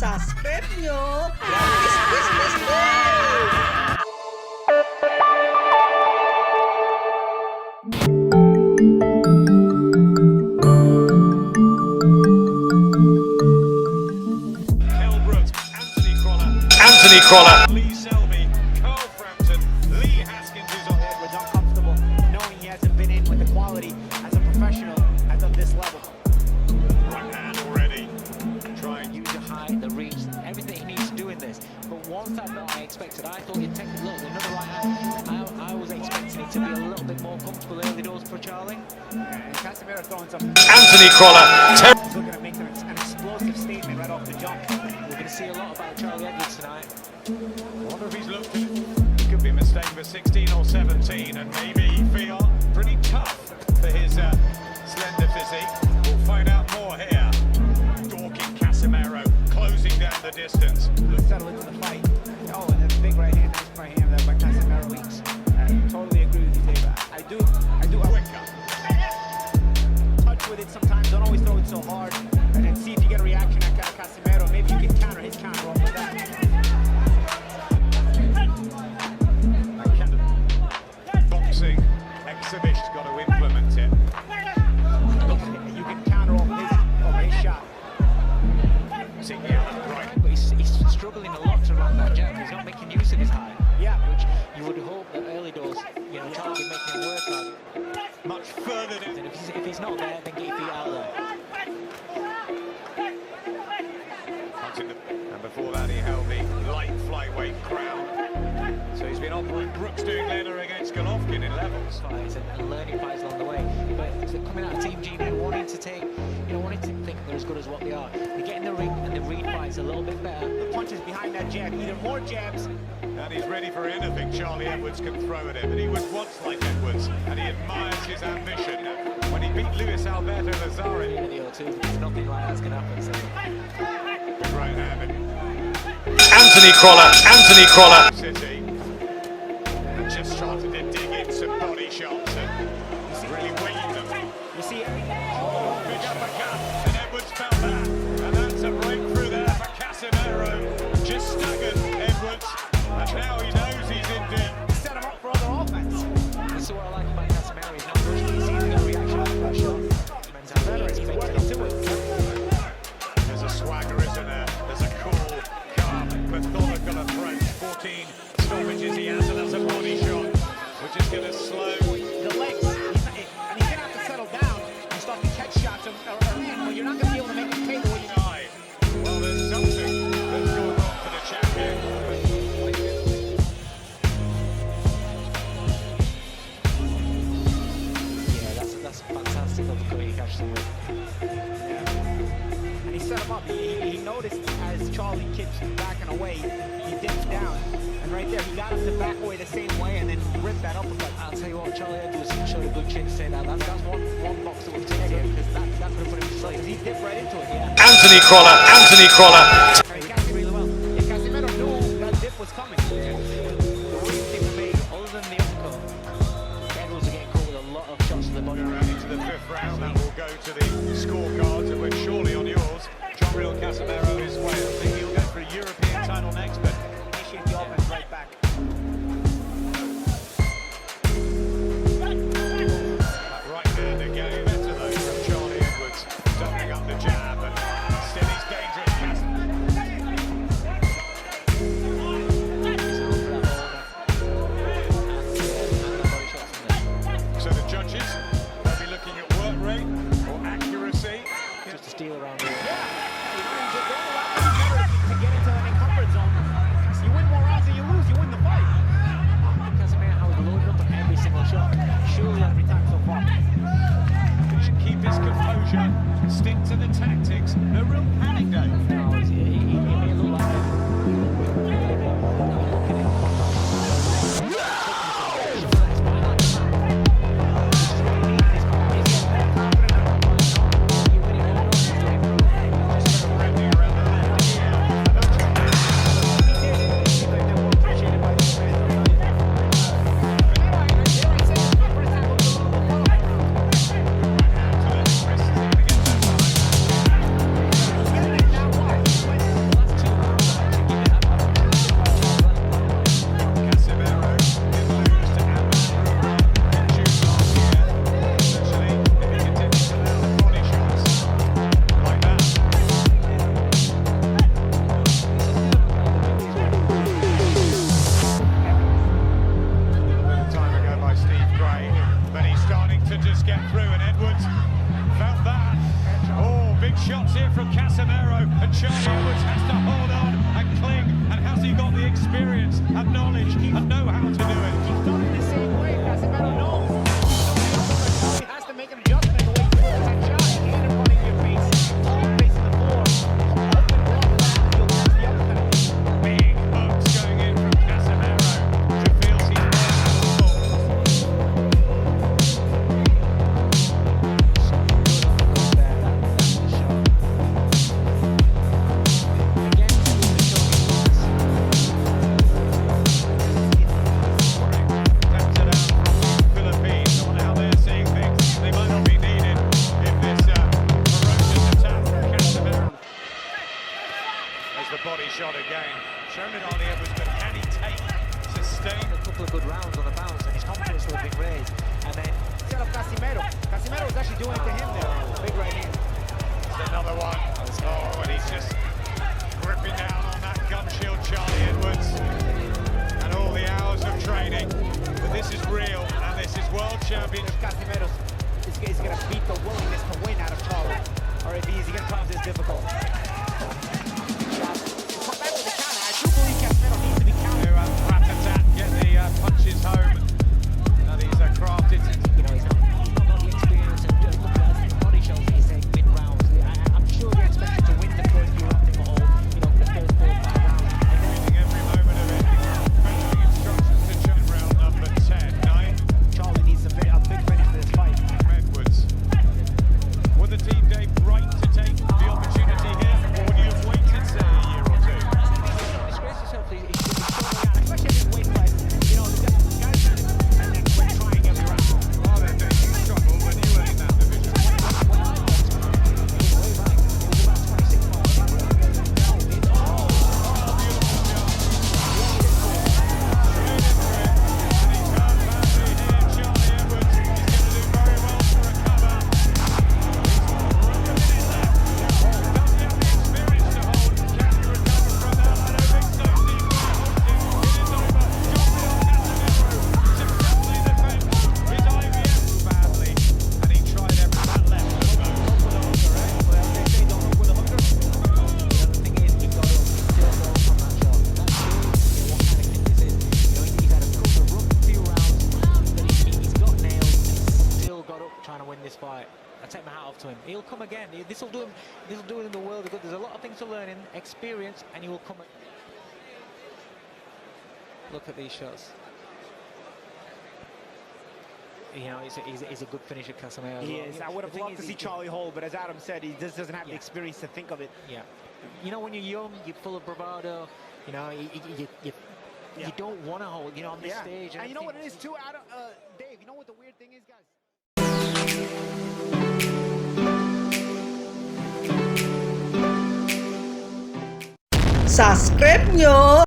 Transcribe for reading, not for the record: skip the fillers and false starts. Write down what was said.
subscribe nyo. Gratis, please, please, please. Anthony Crawler. Lee Selby, Carl Frampton, Lee Haskins is on. Edwards uncomfortable knowing he hasn't been in with the quality as a professional as of this level. Right hand already. Try and Use the height, the reach, everything he needs to do in this. But one thing that I expected, I thought he'd take a look, another right hand. I was expecting it to be a little bit more comfortable early doors for Charlie. And Casemiro throwing some. Anthony Crawler. He's looking to make an explosive statement right off the jump. We're going to see a lot about Charlie Edwards tonight. I wonder if he's looked at it. It could be a mistake for 16 or 17, and maybe he feel pretty tough for his slender physique. We'll find out more here. Dorking Casemiro closing down the distance. Let's settle into the fight. Oh, and then big right hand, nice right hand there by Casemiro. Totally agree with you, David. I do. Quicker. Touch with it sometimes. Don't always throw it so hard. And then see if you get a reaction at Casemiro. Maybe you can counter his counter off of that. Boxing exhibition's got to implement it. You can counter off his shot. See, yeah, right. But he's struggling a lot to run that jab. He's not making use of his height. Yeah. Which you would hope that early doors, Charlie would be making it work hard. Much further than And if he's not there, then get your feet out there. And before that, he held the light flyweight crown. So he's been operating. Brooks doing leather against Golovkin in levels. Fights and learning fights along the way. But coming out of Team G, wanting to think they're as good as what they are. They get in the ring and they read fights a little bit better. The punches behind that jab, either more jabs. And he's ready for anything Charlie Edwards can throw at him. And he was once like Edwards, and he admires his ambition. When he beat Luis Alberto Lazarin, In the O2, there's nothing like that's going to happen. So. right hand Anthony Crawler. Anthony Crawler. City. And just started to dig in some body shots and really weighing them. You see, Big uppercut, and Edwards felt that. And that's a breakthrough there for Casemiro. Just staggered Edwards. And now he knows he's in deep. set him up for other offense. This is what I like about Casemiro. He's not rushing. He's seeing the reaction after that shot. Mentality. He's working to it. There's a swagger, isn't there? There's a cool, calm, methodical approach. 14 stoppages he has, and that's a body shot, which is going to slow. The legs, and he's gonna have to settle down and start to catch shots or you're not gonna be able to make him pay the way you need. Aye. Well, there's something that's going on for the champion. Yeah, that's fantastic uppercut he catches him with. And he set him up. He noticed as Charlie keeps backing away, he dips down. And right there, he got him to back away the same way and then ripped that uppercut. I'll tell you what, Charlie Edwards showed a good chin to say that. That's one box that we've taken because that could have put him to sleep. He dipped right into it, yeah. Anthony Crawler. Anthony Crawler. And he catches it really well. Yeah, Casemiro knew that dip was coming. The real thing for me, other than the uppercut, Edwards are getting caught with a lot of shots to the body. Around into the fifth round, that will go to the scorecards, and we're surely on yours. John Real Casemiro is way. I think he'll go for a European title next, but Initiate the offense right back. that right hand again, better though from Charlie Edwards, doubling up the jab, and still he's dangerous. So the judges, they'll be looking at work rate or accuracy. Just to steal around the To get into an encumbered zone. You win more rounds than you lose, you win the fight. Casemiro, how he's loaded up on every single shot. Surely every time so far. He should keep his composure, stick to the tactics. No real panic, Dave. No, he made it look like There's the body shot again. Shown it on Edwards, but can he sustain? A couple of good rounds on the bounce, and his confidence will have been raised. And then Set up Casimiro. Casimiro was actually doing it to him there. Big right hand. There's another one. Oh, and he's just gripping down on that gum shield, Charlie Edwards. And all the hours of training. But this is real, and this is world championship. Casimiro is going to beat the willingness to win out of Charlie. Or if he's going to cause this difficult. Come back with the counter. I do believe Casimiro needs to be countered. Rat-a-tat, get the punches home. And he's crafted. you know, he's not got the experience and look at the body shots he's taking mid-rounds. I'm sure you're expected to win the first few rounds in the whole, you know, the first 4 or 5 rounds. And then Every moment of it. Following instructions to John round number 10. 9. Charlie needs a big finish for this fight. Edwards. Were the team Dave right to take the opportunity here, or would you have waited, say, a year or two? disgrace yourself, he should be Especially at this weight class. You know, the guys and then quit trying every round. Oh, they're doing you struggle when you were in that division. when I was way back, it was about 26 miles. Trying to win this fight. I take my hat off to him. He'll come again. This will do him in the world of good. There's a lot of things to learn in experience, and he will come. Look at these shots. You know, he's a good finisher, Casimiro. He is. I would have loved to see Charlie hold, but as Adam said, he just doesn't have the experience to think of it. Yeah. You know, when you're young, you're full of bravado. You know, you don't want to hold. You know, on this stage. And you know what it is too, Adam, Dave. You know what the weird thing is, guys. Subscribe nyo